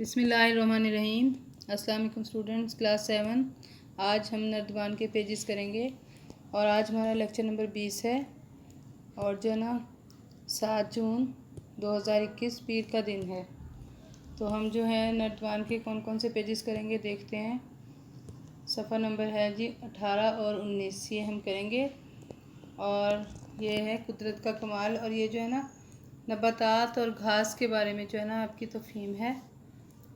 बिस्मिल्लाहिर्रहमानिर्रहीम। अस्सलाम वालेकुम स्टूडेंट्स, क्लास 7। आज हम नर्दबान के पेजेस करेंगे और आज हमारा लेक्चर नंबर 20 है। और जो है ना 7 जून 2021 पीर का दिन है। तो हम जो है नर्दबान के कौन कौन से पेजेस करेंगे देखते हैं। सफ़ा नंबर है जी 18 और 19, ये हम करेंगे। और ये है कुदरत का कमाल। और ये जो है ना नबातात और घास के बारे में जो है ना आपकी तफहीम है,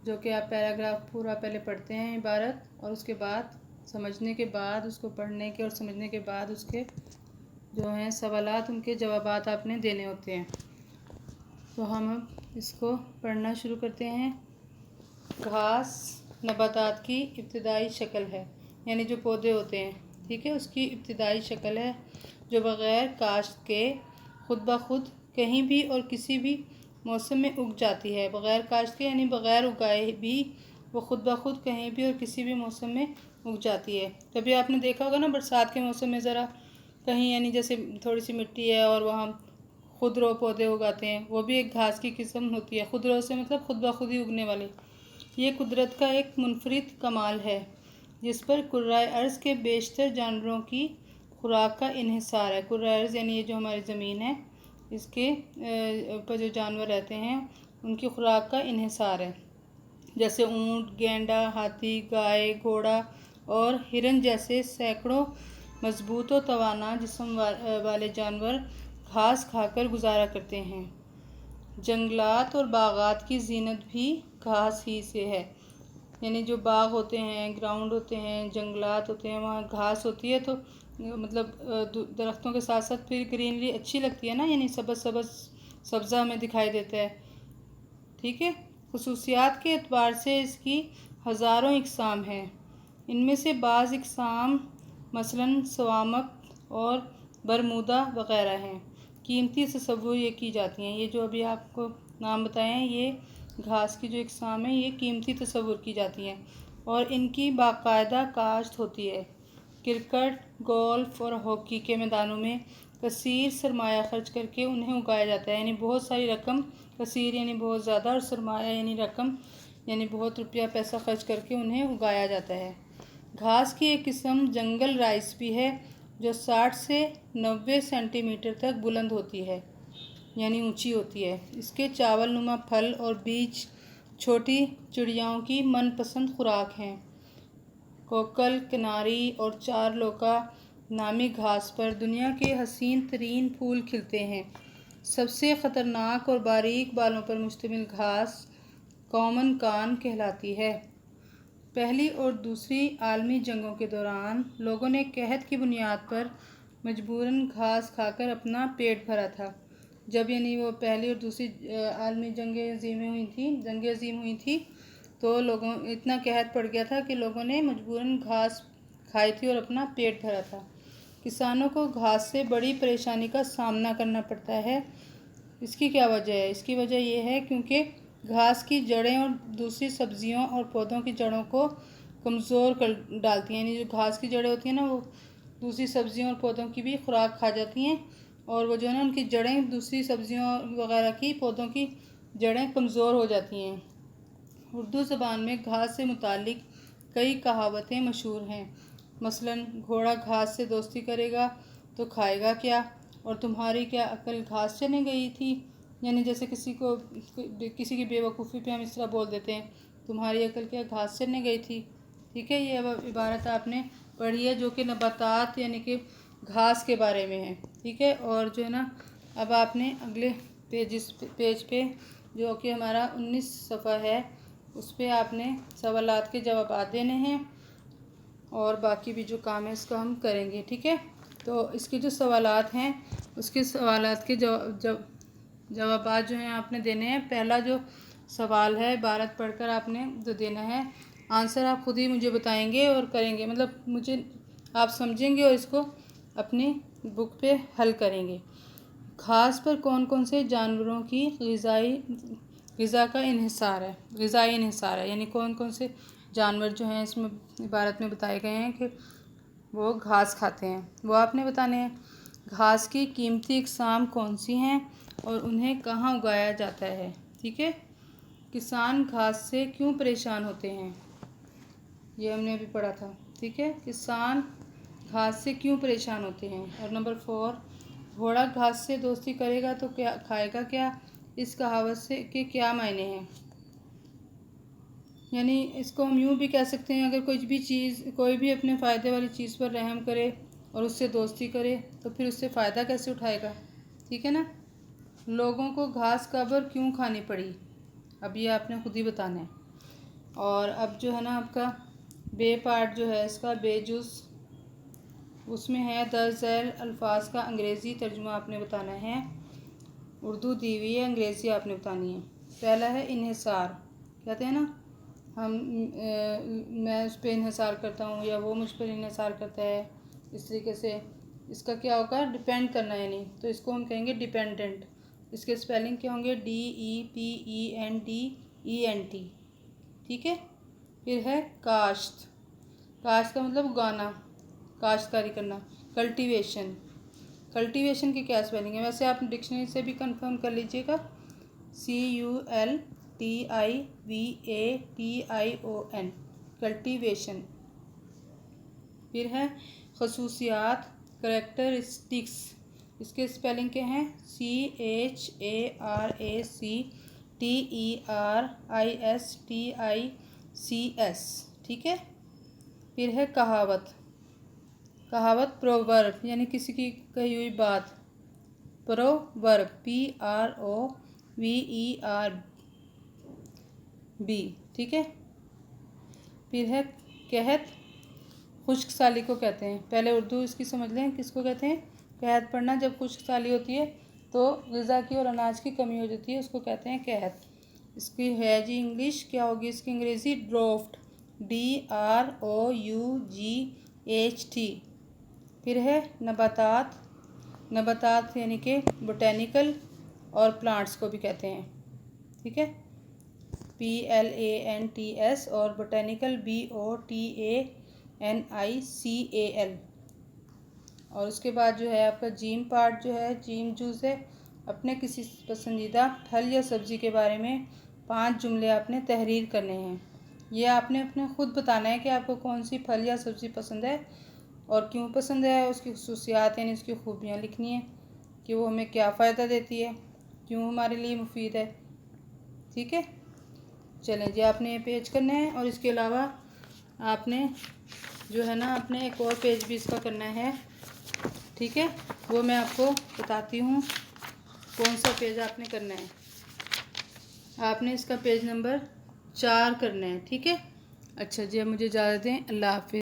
जो कि आप पैराग्राफ पूरा पहले पढ़ते हैं इबारत, और उसके बाद समझने के बाद उसको पढ़ने के और समझने के बाद उसके जो हैं सवालात, उनके जवाबात आपने देने होते हैं। तो हम अब इसको पढ़ना शुरू करते हैं। घास नबातात की इब्तिदाई शक्ल है, यानी जो पौधे होते हैं, ठीक है, उसकी इब्तिदाई शक्ल है जो बग़ैर काश्त के खुद ब खुद कहीं भी और किसी भी मौसम में उग जाती है। बग़ैर काश्त के यानी बग़ैर उगाए भी वो खुद ब खुद कहीं भी और किसी भी मौसम में उग जाती है। कभी आपने देखा होगा ना बरसात के मौसम में ज़रा कहीं, यानी जैसे थोड़ी सी मिट्टी है और वहाँ खुदरो पौधे उगाते हैं, वो भी एक घास की किस्म होती है। खुदरो से मतलब खुद ब खुद ही उगने वाले। ये कुदरत का एक मुनफरिद कमाल है जिस पर कुर्राए अर्ज़ के बेशतर जानवरों की खुराक का इन्हिसार है। कुर्राए अर्ज़ यानी ये जो हमारी ज़मीन है, इसके ऊपर जो जानवर रहते हैं उनकी खुराक का इन्हिसार है। जैसे ऊँट, गेंडा, हाथी, गाय, घोड़ा और हिरन जैसे सैकड़ों मजबूत और तवाना जिस्म वाले जानवर घास खाकर गुजारा करते हैं। जंगलात और बागात की जीनत भी घास ही से है, यानी जो बाग होते हैं, ग्राउंड होते हैं, जंगलात होते हैं, वहाँ घास होती है। तो मतलब दरख्तों के साथ साथ फिर ग्रीनरी अच्छी लगती है ना, यानी सबज सबज सब्ज़ा हमें दिखाई देता है, ठीक है। खुसूसियात के एतबार से इसकी हज़ारों इकसाम हैं। इनमें से बाज़ इकसाम मसलन सवामक और बरमूदा वग़ैरह हैं। कीमती तसव्वुर ये की जाती हैं। ये जो अभी आपको नाम बताए हैं, ये घास की जो इकसाम है, ये कीमती तसव्वुर की जाती हैं और इनकी बाकायदा काश्त होती है। क्रिकेट, गोल्फ और हॉकी के मैदानों में कसीर सरमाया खर्च करके उन्हें उगाया जाता है, यानी बहुत सारी रकम, कसीर यानी बहुत ज़्यादा और सरमाया यानी रकम, यानी बहुत रुपया पैसा खर्च करके उन्हें उगाया जाता है। घास की एक किस्म जंगल राइस भी है जो 60 से 90 सेंटीमीटर तक बुलंद होती है, यानी ऊंची होती है। इसके चावल नुमा फल और बीज छोटी चिड़ियाओं की मनपसंद खुराक हैं। कोकल, किनारी और चारलोका नामी घास पर दुनिया के हसीन तरीन फूल खिलते हैं। सबसे ख़तरनाक और बारीक बालों पर मुश्तमिल घास कॉमन कान कहलाती है। पहली और दूसरी आलमी जंगों के दौरान लोगों ने कहत की बुनियाद पर मजबूरन घास खाकर अपना पेट भरा था। जब यानी वो पहली और दूसरी आलमी जंगें अजीम हुई थी तो लोगों इतना कहत पड़ गया था कि लोगों ने मजबूरन घास खाई थी और अपना पेट भरा था। किसानों को घास से बड़ी परेशानी का सामना करना पड़ता है। इसकी क्या वजह है? इसकी वजह यह है क्योंकि घास की जड़ें और दूसरी सब्जियों और पौधों की जड़ों को कमज़ोर कर डालती हैं। यानी जो घास की जड़ें होती हैं ना, वो दूसरी सब्जियों और पौधों की भी खुराक खा जाती हैं, और वो जो है ना उनकी जड़ें दूसरी सब्जियों वगैरह की, पौधों की जड़ें कमज़ोर हो जाती हैं। उर्दू ज़बान में घास से मुतालिक कई कहावतें मशहूर हैं। मसलन घोड़ा घास से दोस्ती करेगा तो खाएगा क्या, और तुम्हारी क्या अकल घास चने गई थी। यानी जैसे किसी की बेवकूफ़ी पे हम इस तरह बोल देते हैं, तुम्हारी अकल क्या घास चने गई थी, ठीक है। ये अब इबारत आपने पढ़ी है जो कि नबातात यानी कि घास के बारे में है, ठीक है। और जो है ना अब आपने अगले पेज पे जो कि हमारा 19 सफ़ा है, उस पर आपने सवालात के जवाब देने हैं और बाकी भी जो काम है इसका हम करेंगे, ठीक है। तो इसके जो सवालात हैं उसके सवालात के जवाब जो हैं आपने देने हैं। पहला जो सवाल है इबारत पढ़कर आपने जो देना है, आंसर आप खुद ही मुझे बताएंगे और करेंगे, मतलब मुझे आप समझेंगे और इसको अपनी बुक पे हल करेंगे। घास पर कौन कौन से जानवरों की ग़िज़ा का इन्हिसार है, ग़िज़ाई इन्हिसार है, यानी कौन कौन से जानवर जो हैं इसमें इबारत में बताए गए हैं कि वो घास खाते हैं, वो आपने बताने हैं। घास की कीमती इकसाम कौन सी हैं और उन्हें कहाँ उगाया जाता है, ठीक है। किसान घास से क्यों परेशान होते हैं? ये हमने अभी पढ़ा था। ठीक है, किसान घास से क्यों परेशान होते हैं। और नंबर 4, घोड़ा घास से दोस्ती करेगा तो क्या खाएगा क्या? इस कहावत से के क्या मायने हैं? यानी इसको हम यूँ भी कह सकते हैं, अगर कोई भी अपने फ़ायदे वाली चीज़ पर रहम करे और उससे दोस्ती करे तो फिर उससे फ़ायदा कैसे उठाएगा। ठीक है ना। लोगों को घास कब्र क्यों खानी पड़ी? अब ये आपने खुद ही बताना है। और अब जो है ना आपका बे पार्ट जो है इसका बेजुस, उसमें है द झैल अल्फाज का अंग्रेज़ी तर्जुमा आपने बताना है। उर्दू दी हुई है, अंग्रेज़ी आपने बतानी है। पहला है इन्हिसार, कहते हैं ना हम मैं उस पर इन्हिसार करता हूँ या वो मुझ पर इन्हिसार करता है, इस तरीके से इसका क्या होगा, डिपेंड करना यानी, तो इसको हम कहेंगे डिपेंडेंट। इसके स्पेलिंग क्या होंगे, DEPENDENT। ठीक है। फिर है काश्त, काश्त का मतलब उगाना, काश्तकारी करना। कल्टीवेशन, कल्टीवेशन की क्या स्पेलिंग है, वैसे आप डिक्शनरी से भी कंफर्म कर लीजिएगा। CULTIVATION, cultivation. फिर है खसूसियात, करेक्टरिस्टिक्स, इसके स्पेलिंग के हैं CHARACTERISTICS। ठीक है। फिर है कहावत, कहावत प्रोवर्ब यानी किसी की कही हुई बात, प्रोवर्ब PROVERB। ठीक है। फिर है कहत, खुश्क साली को कहते हैं। पहले उर्दू इसकी समझ लें, किसको कहते हैं, कहत पढ़ना। जब खुश्क साली होती है तो ग़िज़ा की और अनाज की कमी हो जाती है, उसको कहते हैं कहत। इसकी है जी इंग्लिश, क्या होगी इसकी अंग्रेज़ी, ड्रोफ्ट, DROUGHT। फिर है नबातात, नबातात यानी कि बोटेनिकल और प्लांट्स को भी कहते हैं। ठीक है, PLANTS और बोटेनिकल BOTANICAL। और उसके बाद जो है आपका जीम पार्ट जो है, जीम जूस है। अपने किसी पसंदीदा फल या सब्ज़ी के बारे में 5 जुमले आपने तहरीर करने हैं। ये आपने अपने खुद बताना है कि आपको कौन सी फल या सब्ज़ी पसंद है और क्यों पसंद है, उसकी खसूसियात यानी उसकी खूबियाँ लिखनी है कि वो हमें क्या फ़ायदा देती है, क्यों हमारे लिए मुफीद है। ठीक है, चलें जी, आपने ये पेज करना है। और इसके अलावा आपने जो है ना अपने एक और पेज भी इसका करना है। ठीक है, वो मैं आपको बताती हूँ कौन सा पेज आपने करना है। आपने इसका पेज नंबर 4 करना है। ठीक है, अच्छा जी, अब मुझे इजाज़त दें, अल्लाह हाफ़िज़।